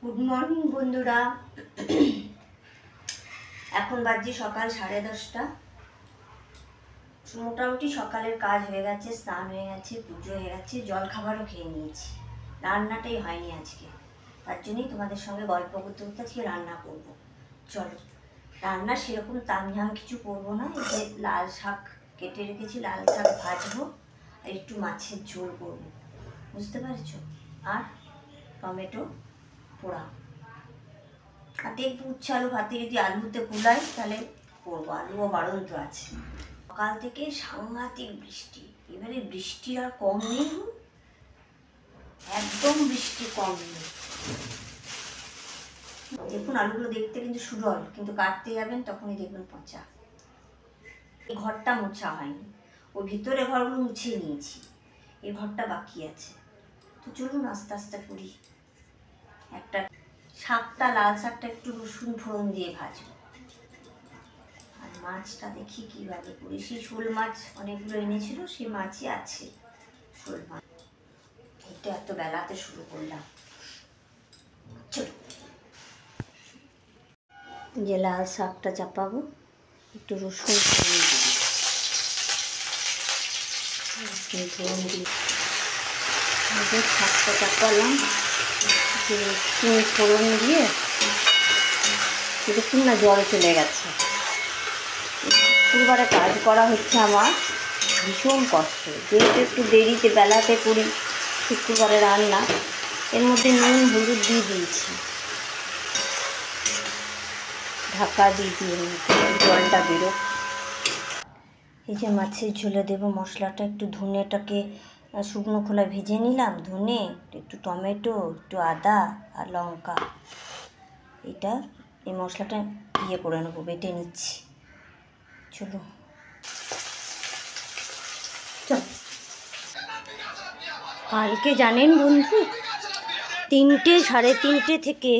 Good morning বন্ধুরা। এখন বাজে সকাল 10:30। মোটামুটি সকালের কাজ হয়ে গেছে, স্নান হয়ে গেছে, পুজো হয়ে গেছে, জল খাবারও খেয়ে নিয়েছি। রান্নাটাই হয়নি আজকে, তার জন্যই তোমাদের সঙ্গে গল্প করতে করতে আজকে রান্না করব। চলো, রান্না সেরকম তামঝাম কিছু করবো না। এই যে লাল শাক কেটে রেখেছি, লাল শাক ভাজবো আর একটু মাছের ঝোল করবো, বুঝতে পারছো? আর টমেটো পোড়া। হাতে একটু উচ্ছে আলু, ভাতে যদি আলুতে কুলায় তাহলে করবো, আলুও বাড়ন্ত আছে। সকাল থেকে সাংঘাতিক বৃষ্টি, এবারে বৃষ্টি আর কম নেই, একদম বৃষ্টি কম নেই। দেখুন আলুগুলো দেখতে কিন্তু সুন্দর, কিন্তু কাটতে যাবেন তখনই দেখবেন পচা। এই ঘরটা মোছা হয়নি, ও ভিতরে ঘরগুলো মুছিয়ে নিয়েছি, এই ঘরটা বাকি আছে। তো চলুন আস্তে আস্তে করি। একটা শাকটা, লাল শাকটা একটু রসুন ফোড়ন দিয়ে ভাজবো। আর মাছটা দেখি কীভাবে করি। সেই শোল মাছ অনেকগুলো এনেছিল, সেই মাছই আছে, শোল মাছ। এটা এত বেলাতে শুরু করলাম। চলো, যে লাল শাকটা চাপাবো, একটু রসুন ফোড়ন দিই, রসুন ফোড়ন দিই। শাকটা চাপালাম, রসুন ফোড়ন দিয়ে দেখুন না জল চলে গেছে। শুক্রবারে কাজ করা হচ্ছে আমার ভীষণ কষ্ট, যেহেতু একটু দেরিতে বেলাতে করি শুক্রবারে রান্না। এর মধ্যে নুন হলুদ দিয়ে দিয়েছি, ঢাকা দিয়ে জলটা বেরো। এই যে মাছের ঝোলে দেবো মশলাটা, একটু ধনেটাকে শুকনো খোলায় ভেজে নিলাম, ধনে, একটু টমেটো, একটু আদা আর লঙ্কা। এটা এই মশলাটা ইয়ে করে নেবো, বেটে নিচ্ছি। চলো চল। কালকে জানেন বন্ধু, 3টে 3:30 থেকে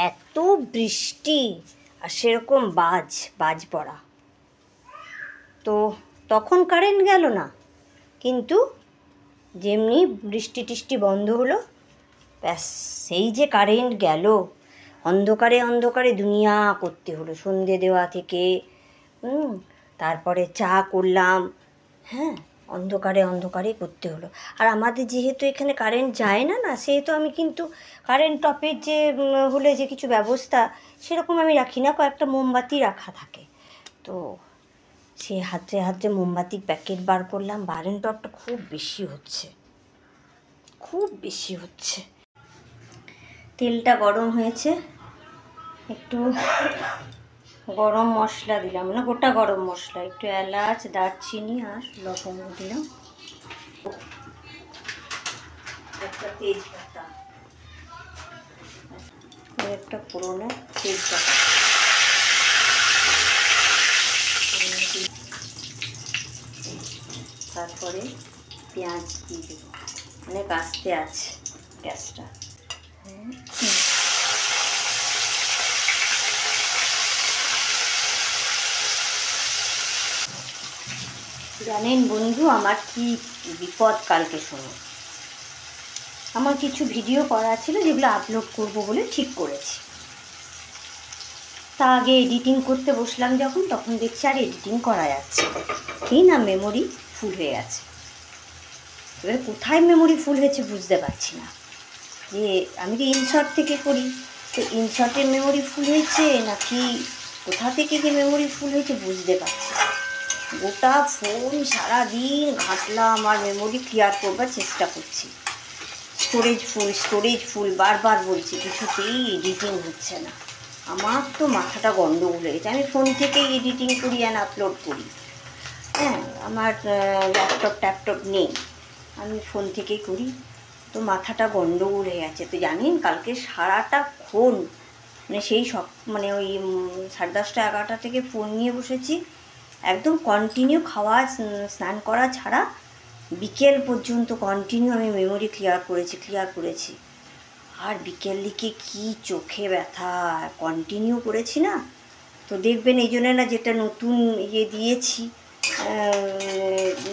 এত বৃষ্টি আর সেরকম বাজ পড়া। তো তখন কারেন্ট গেল না, কিন্তু যেমনি বৃষ্টি টিষ্টি বন্ধ হলো, ব্যাস সেই যে কারেন্ট গেল। অন্ধকারে অন্ধকারে দুনিয়া করতে হলো, সন্ধে দেওয়া থেকে। তারপরে চা করলাম, হ্যাঁ, অন্ধকারে অন্ধকারে করতে হলো। আর আমাদের যেহেতু এখানে কারেন্ট যায় না, সেহেতু আমি কিন্তু কারেন্ট টপের যে হলে যে কিছু ব্যবস্থা সেরকম আমি রাখি না, কয়েকটা মোমবাতি রাখা থাকে। তো সে হাতে হাতে মোমবাতির প্যাকেট বার করলাম। কারেন্ট টপটা খুব বেশি হচ্ছে, খুব বেশি হচ্ছে। তেলটা গরম হয়েছে, একটু গরম মশলা দিলাম, না গোটা গরম মশলা, একটু এলাচ, দারচিনি আর লবঙ্গ দিলাম, একটা তেজপাতা, একটা পুরোনো তেজপাতা, তারপরে পেঁয়াজ দিয়ে দেবো। অনেক আস্তে আছে গ্যাসটা। জানেন বন্ধু, আমার কি বিপদ কালকে শোনো। আমার কিছু ভিডিও করা ছিল যেগুলো আপলোড করব বলে ঠিক করেছি। তা আগে এডিটিং করতে বসলাম যখন, তখন দেখছি আর এডিটিং করা যাচ্ছে এই না, মেমোরি ফুল হয়ে গেছে। এবার কোথায় মেমোরি ফুল হয়েছে বুঝতে পারছি না, যে আমি তো ইনশর্ট থেকে করি, তো ইনশর্টের মেমোরি ফুল হয়েছে নাকি কোথা থেকে যে মেমোরি ফুল হয়েছে বুঝতে পারছি না। গোটা ফোন সারাদিন ঘাঁটলাম আর মেমোরি ক্লিয়ার করবার চেষ্টা করছি। স্টোরেজ ফুল বারবার বলছি, কিছুতেই এডিটিং হচ্ছে না। আমার তো মাথাটা গন্ডগোল হয়ে গেছে। আমি ফোন থেকেই এডিটিং করি আর আপলোড করি, হ্যাঁ, আমার ল্যাপটপ নেই, আমি ফোন থেকেই করি। তো মাথাটা গন্ডগোল হয়ে গেছে। তো জানেন কালকে সারাটাক্ষণ সেই সব ওই 10:30 11টা থেকে ফোন নিয়ে বসেছি, একদম কন্টিনিউ খাওয়া স্নান করা ছাড়া বিকেল পর্যন্ত কন্টিনিউ আমি মেমোরি ক্লিয়ার করেছি। আর বিকেল দিকে কি চোখে ব্যথা, কন্টিনিউ করেছি না। তো দেখবেন এই জন্য না, যেটা নতুন দিয়েছি,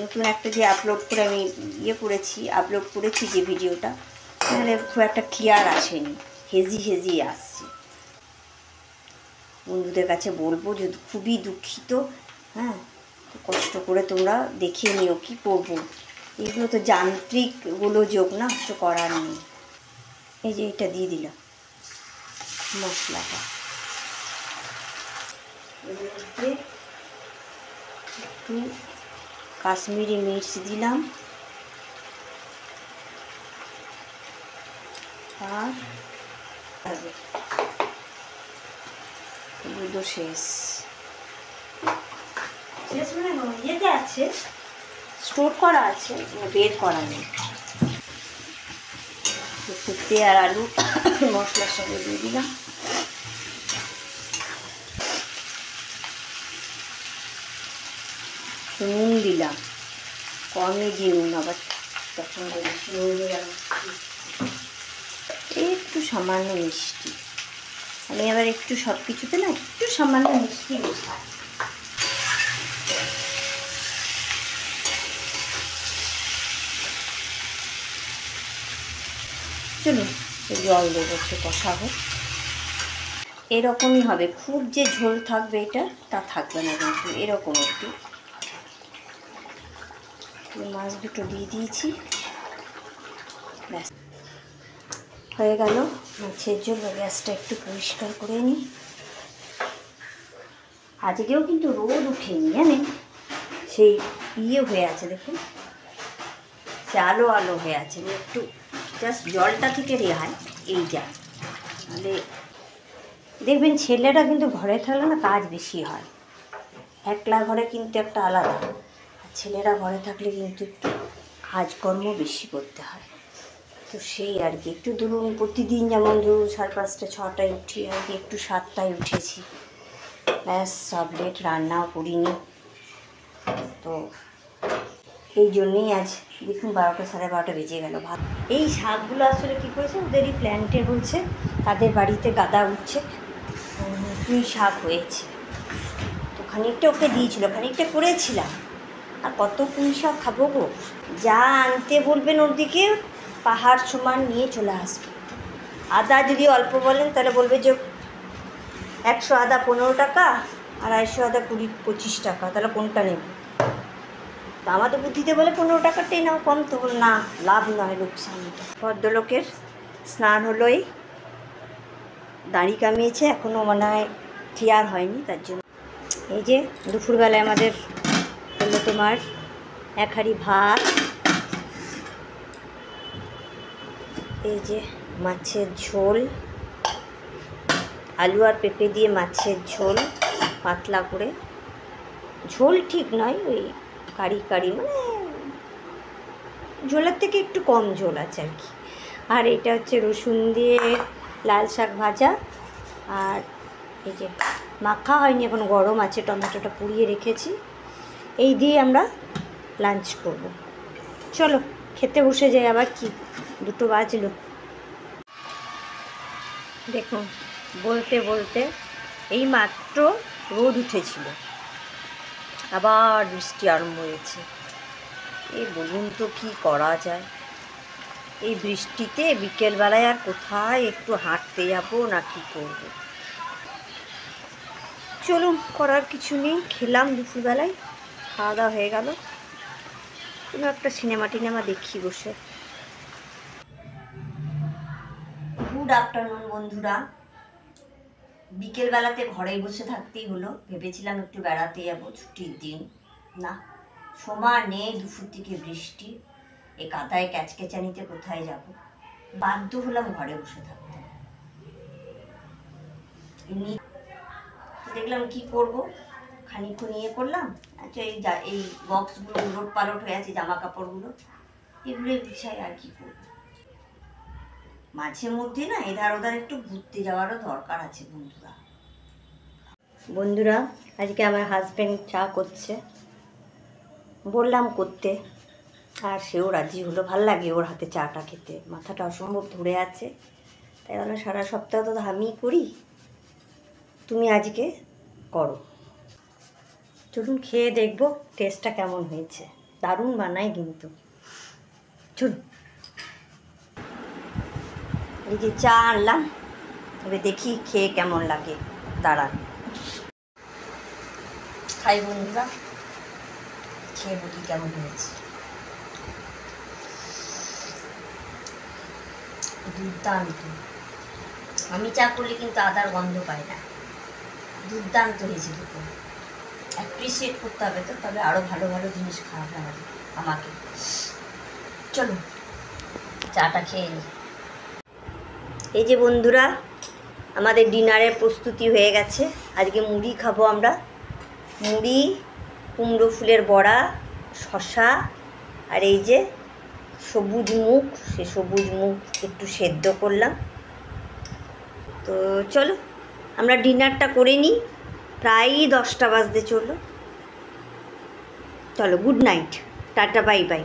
নতুন একটা যে আপলোড করে আমি আপলোড করেছি যে ভিডিওটা, তাহলে খুব একটা ক্লিয়ার আসেনি। হেজি আসছে। বন্ধুদের কাছে বলবো যে খুবই দুঃখিত, হ্যাঁ, কষ্ট করে তোমরা দেখে নিও, কী করবো, এগুলো তো যান্ত্রিক গোলযোগ না, কিছু করার নেই। এই যে এটা দিয়ে দিলাম মশলাটা, একটু কাশ্মীরি মির্চ দিলাম, আর হলুদও শেষ মানে ইয়েতে আছে, স্টোর করা আছে, বের করা নেই। পেঁপে আর আলু মশলার সঙ্গে দিয়ে দিলাম। নুন দিলাম, কমই দিয়ে নুন, আবার পছন্দ বেশি নুন দিলাম, একটু সামান্য মিষ্টি। আমি আবার একটু সব কিছুতে না একটু সামান্য মিষ্টি মেশাই। চলুন জল দেবো, একটু কষাবো। এরকমই হবে, খুব যে ঝোল থাকবে এটা তা থাকবে না, কিন্তু এরকম একটু। মাছ দুটো দিয়ে দিয়েছি, ব্যাস হয়ে গেল মাছের ঝোল। গ্যাসটা একটু পরিষ্কার করে নিই। আজকেও কিন্তু রোদ উঠেনি, জানেন, সেই ইয়ে হয়ে আছে, দেখুন সে আলো আলো হয়ে আছে, একটু জাস্ট জলটা থেকে রেহাই এই যা। তাহলে দেখবেন ছেলেরা কিন্তু ঘরে থাকলে না কাজ বেশি হয়, একলা ঘরে কিন্তু একটা আলাদা, আর ছেলেরা ঘরে থাকলে কিন্তু একটু কাজকর্ম বেশি করতে হয়। তো সেই আর কি, একটু ধরুন প্রতিদিন যেমন ধরুন 5:30 6টায় উঠি, আর কি একটু 7টায় উঠেছি, ব্যাস সব লেট, রান্নাও করিনি। তো এই জন্যেই আজ দেখুন 12টা 12:30 বেজে গেল। ভাত, এই শাকগুলো আসলে কী করেছে, ওদেরই প্ল্যান্টে বলছে, তাদের বাড়িতে গাদা উঠছে, পুঁই শাক হয়েছে, তো খানিকটা ওকে দিয়েছিল, খানিকটা করেছিলাম, আর কত পুঁই শাক খাবো গো। যা আনতে বলবেন ওর দিকে পাহাড় সমান নিয়ে চলে আসবে। আদা যদি অল্প বলেন তাহলে বলবে যে 100 আদা 15 টাকা, আর 250 আদা 20-25 টাকা, তাহলে কোনটা নেব? তা আমার তো বুদ্ধিতে বলে 15 টাকারটাই নাও, কম তো, না লাভ নয়, লোকসান। ভদ্রলোকের স্নান হলো, এই দাড়ি কামিয়েছে, এখনও মনে হয় ক্লিয়ার হয়নি, তার জন্য। এই যে দুপুরবেলায় আমাদের হলো তোমার 1 হাঁড়ি ভাত, এই যে মাছের ঝোল, আলু আর পেঁপে দিয়ে মাছের ঝোল, পাতলা করে, ঝোল ঠিক নয়, ওই কারি কারি, মানে ঝোলের থেকে একটু কম ঝোল আছে আর কি। আর এটা হচ্ছে রসুন দিয়ে লাল শাক ভাজা, আর এই যে মাখা হয়নি এখন, গরম আছে, টমেটোটা পুড়িয়ে রেখেছি, এই দিয়ে আমরা লাঞ্চ করব। চলো খেতে বসে যাই, আবার কি 2টো বাজলো। দেখুন বলতে বলতে এই মাত্র রোদ উঠেছিল, আবার বৃষ্টি আরম্ভ হয়েছে। এই বলুন তো কী করা যায়, এই বৃষ্টিতে বিকেলবেলায় আর কোথায় একটু হাঁটতে যাবো না কি করব। চলুন, করার কিছু নেই, খেলাম দুপুরবেলায়, খাওয়া দাওয়া হয়ে গেল, কোনো একটা সিনেমা টিনেমা দেখি বসে। গুড আফটারনুন বন্ধুরা। বিকেলবেলাতে ঘরেই বসে থাকতেই হলো, ভেবেছিলাম একটু বেড়াতে যাবো, ছুটির দিন, না সময় নেই, দুপুর থেকে বৃষ্টি, এ কাদায় ক্যাচকেচানিতে কোথায় যাব, বাধ্য হলাম ঘরে বসে থাকতে। দেখলাম কি করব, খানিকক্ষণ ইয়ে করলাম, আচ্ছা এই বক্সগুলো উলট পালট হয়ে আছে, জামা কাপড়গুলো এগুলোই গুছাই, আর কি করব। মাঝে মধ্যে না এধার ওধার একটু ঘুরতে যাওয়ারও দরকার আছে বন্ধুরা। বন্ধুরা আজকে আমার হাজব্যান্ড চা করছে, বললাম করতে, আর সেও রাজি হলো, ভাল লাগে ওর হাতে চাটা খেতে, মাথাটা অসম্ভব ধরে আছে, তাই বলো সারা সপ্তাহ তো আমিই করি, তুমি আজকে করো। চলুন খেয়ে দেখবো টেস্টটা কেমন হয়েছে, দারুণ বানায় কিন্তু। চলুন, এই যে চা আনলাম, তবে দেখি খেয়ে কেমন লাগে। দাঁড়ান খাই বন্ধুরা, খেয়ে বলি কেমন হয়েছে। দুর্দান্ত। আমি চা করলে কিন্তু আদার গন্ধ পাই না। দুর্দান্ত হয়েছে দুটো। অ্যাপ্রিসিয়েট করতে হবে তো, তবে আরও ভালো ভালো জিনিস খাওয়াতে হবে আমাকে। চলো চাটা খেয়ে নিই। এই যে বন্ধুরা, আমাদের ডিনারের প্রস্তুতি হয়ে গেছে। আজকে মুড়ি খাবো আমরা। মুড়ি, কুমড়ো ফুলের বড়া, শশা, আর এই যে সবুজ মুগ, সে সবুজ মুগ একটু সেদ্ধ করলাম। তো চলো আমরা ডিনারটা করে নিই। প্রায়ই 10টা বাজতে চলো। চলো, good night, tata, bye bye.